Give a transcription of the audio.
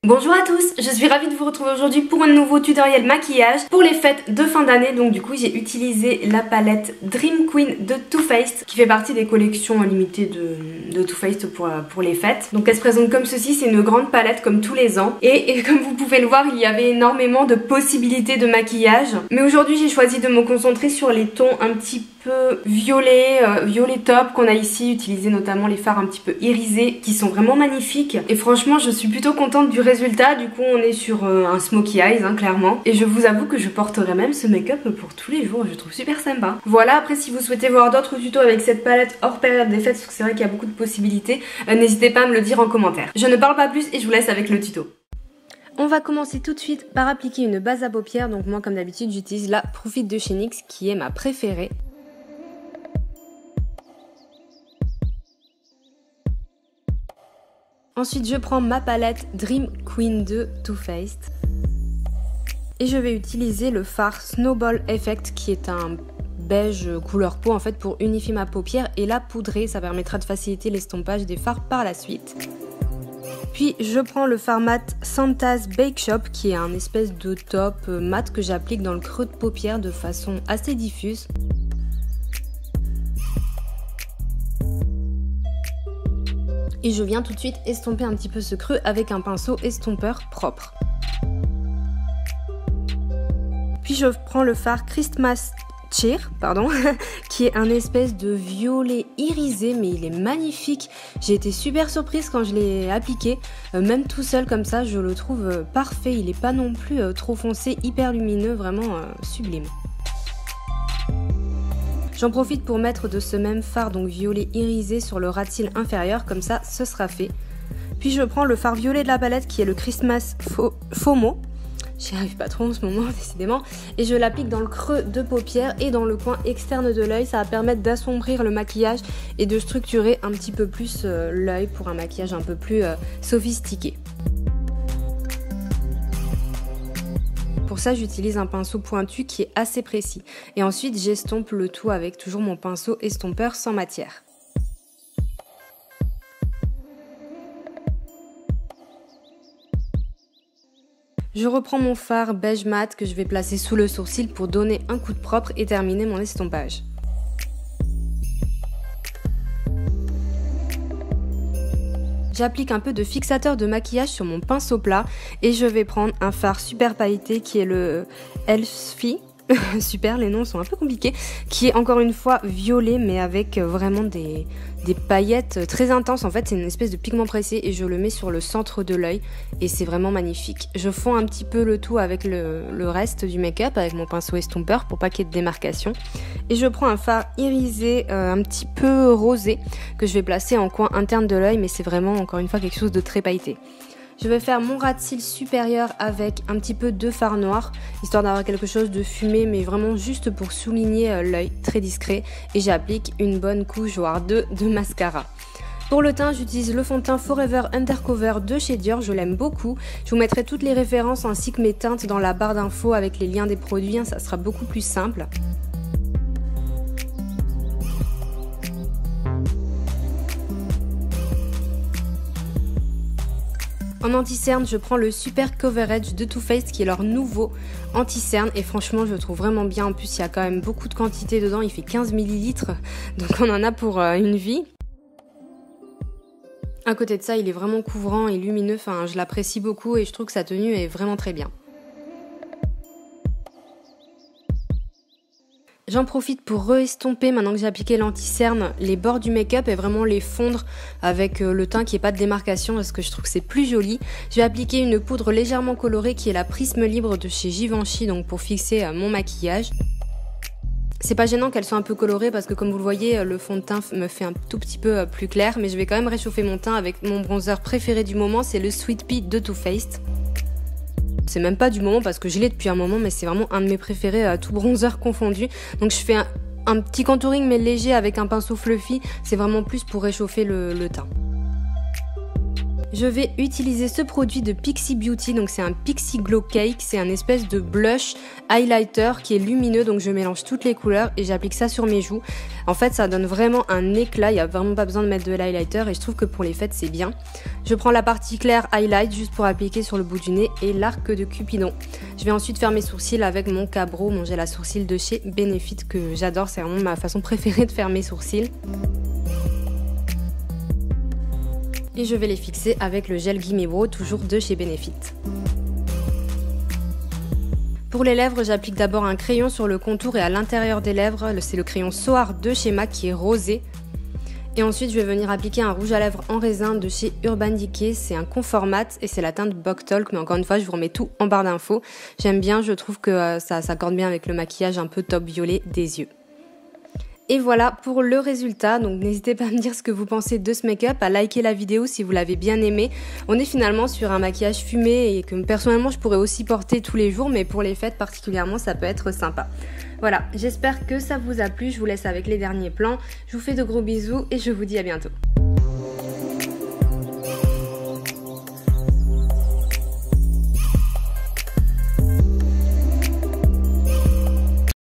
Bonjour à tous, je suis ravie de vous retrouver aujourd'hui pour un nouveau tutoriel maquillage pour les fêtes de fin d'année. Donc du coup j'ai utilisé la palette Dream Queen de Too Faced qui fait partie des collections limitées de Too Faced pour les fêtes. Donc elle se présente comme ceci, c'est une grande palette comme tous les ans et comme vous pouvez le voir il y avait énormément de possibilités de maquillage. Mais aujourd'hui j'ai choisi de me concentrer sur les tons un petit peu violet top qu'on a ici, utiliser notamment les fards un petit peu irisés qui sont vraiment magnifiques et franchement je suis plutôt contente du résultat. Du coup on est sur un smokey eyes clairement, et je vous avoue que je porterai même ce make-up pour tous les jours, je trouve super sympa. Voilà, après si vous souhaitez voir d'autres tutos avec cette palette hors période des fêtes, parce que c'est vrai qu'il y a beaucoup de possibilités, n'hésitez pas à me le dire en commentaire. Je ne parle pas plus et je vous laisse avec le tuto. On va commencer tout de suite par appliquer une base à paupières. Donc moi comme d'habitude j'utilise la Proof It de chez NYX qui est ma préférée. Ensuite je prends ma palette Dream Queen de Too Faced et je vais utiliser le fard Snowball Effect qui est un beige couleur peau en fait pour unifier ma paupière et la poudrer, ça permettra de faciliter l'estompage des fards par la suite. Puis je prends le fard mat Santa's Bake Shop qui est un espèce de top mat que j'applique dans le creux de paupière de façon assez diffuse. Et je viens tout de suite estomper un petit peu ce creux avec un pinceau estompeur propre. Puis je prends le fard Christmas Cheer, qui est un espèce de violet irisé, mais il est magnifique. J'ai été super surprise quand je l'ai appliqué, même tout seul comme ça, je le trouve parfait. Il n'est pas non plus trop foncé, hyper lumineux, vraiment sublime. J'en profite pour mettre de ce même fard, donc violet irisé, sur le ras de cils inférieur, comme ça ce sera fait. Puis je prends le fard violet de la palette qui est le Christmas FOMO. J'y arrive pas trop en ce moment décidément. Et je l'applique dans le creux de paupière et dans le coin externe de l'œil. Ça va permettre d'assombrir le maquillage et de structurer un petit peu plus l'œil pour un maquillage un peu plus sophistiqué. Pour ça j'utilise un pinceau pointu qui est assez précis. Et ensuite j'estompe le tout avec toujours mon pinceau estompeur sans matière. Je reprends mon fard beige mat que je vais placer sous le sourcil pour donner un coup de propre et terminer mon estompage. J'applique un peu de fixateur de maquillage sur mon pinceau plat et je vais prendre un fard super pailleté qui est le Elfie. Super, les noms sont un peu compliqués, qui est encore une fois violet mais avec vraiment des paillettes très intenses. En fait c'est une espèce de pigment pressé et je le mets sur le centre de l'œil et c'est vraiment magnifique. Je fonds un petit peu le tout avec le reste du make-up avec mon pinceau estompeur pour pas qu'il y ait de démarcation. Et je prends un fard irisé un petit peu rosé que je vais placer en coin interne de l'œil, mais c'est vraiment encore une fois quelque chose de très pailleté. Je vais faire mon ras de cils supérieur avec un petit peu de fard noir, histoire d'avoir quelque chose de fumé, mais vraiment juste pour souligner l'œil, très discret. Et j'applique une bonne couche, voire deux, de mascara. Pour le teint, j'utilise le fond de teint Forever Undercover de chez Dior, je l'aime beaucoup. Je vous mettrai toutes les références ainsi que mes teintes dans la barre d'infos avec les liens des produits, ça sera beaucoup plus simple. En anti-cerne, je prends le Super Coverage de Too Faced qui est leur nouveau anti-cerne et franchement je le trouve vraiment bien. En plus il y a quand même beaucoup de quantité dedans, il fait 15 ml donc on en a pour une vie. À côté de ça il est vraiment couvrant et lumineux, enfin je l'apprécie beaucoup et je trouve que sa tenue est vraiment très bien. J'en profite pour re-estomper, maintenant que j'ai appliqué l'anti-cerne, les bords du make-up et vraiment les fondre avec le teint qui n'est pas de démarcation parce que je trouve que c'est plus joli. Je vais appliquer une poudre légèrement colorée qui est la Prisme Libre de chez Givenchy, donc pour fixer mon maquillage. C'est pas gênant qu'elle soit un peu colorée parce que comme vous le voyez, le fond de teint me fait un tout petit peu plus clair, mais je vais quand même réchauffer mon teint avec mon bronzer préféré du moment, c'est le Sweet Pea de Too Faced. C'est même pas du moment parce que je l'ai depuis un moment, mais c'est vraiment un de mes préférés, tout bronzer confondu. Donc je fais un petit contouring mais léger avec un pinceau fluffy, c'est vraiment plus pour réchauffer le teint. Je vais utiliser ce produit de Pixi Beauty, donc c'est un Pixi Glow Cake, c'est un espèce de blush highlighter qui est lumineux, donc je mélange toutes les couleurs et j'applique ça sur mes joues. En fait ça donne vraiment un éclat, il n'y a vraiment pas besoin de mettre de l'highlighter et je trouve que pour les fêtes c'est bien. Je prends la partie claire highlight juste pour appliquer sur le bout du nez et l'arc de Cupidon. Je vais ensuite faire mes sourcils avec mon Cabro, mon gel à sourcils de chez Benefit que j'adore, c'est vraiment ma façon préférée de faire mes sourcils. Et je vais les fixer avec le gel Gimme Brow, toujours de chez Benefit. Pour les lèvres, j'applique d'abord un crayon sur le contour et à l'intérieur des lèvres, c'est le crayon Soar de chez MAC qui est rosé. Et ensuite, je vais venir appliquer un rouge à lèvres en raisin de chez Urban Decay, c'est un confort mat et c'est la teinte Bok Talk, mais encore une fois, je vous remets tout en barre d'infos. J'aime bien, je trouve que ça s'accorde bien avec le maquillage un peu taupe violet des yeux. Et voilà pour le résultat, donc n'hésitez pas à me dire ce que vous pensez de ce make-up, à liker la vidéo si vous l'avez bien aimé. On est finalement sur un maquillage fumé et que personnellement je pourrais aussi porter tous les jours, mais pour les fêtes particulièrement ça peut être sympa. Voilà, j'espère que ça vous a plu, je vous laisse avec les derniers plans, je vous fais de gros bisous et je vous dis à bientôt.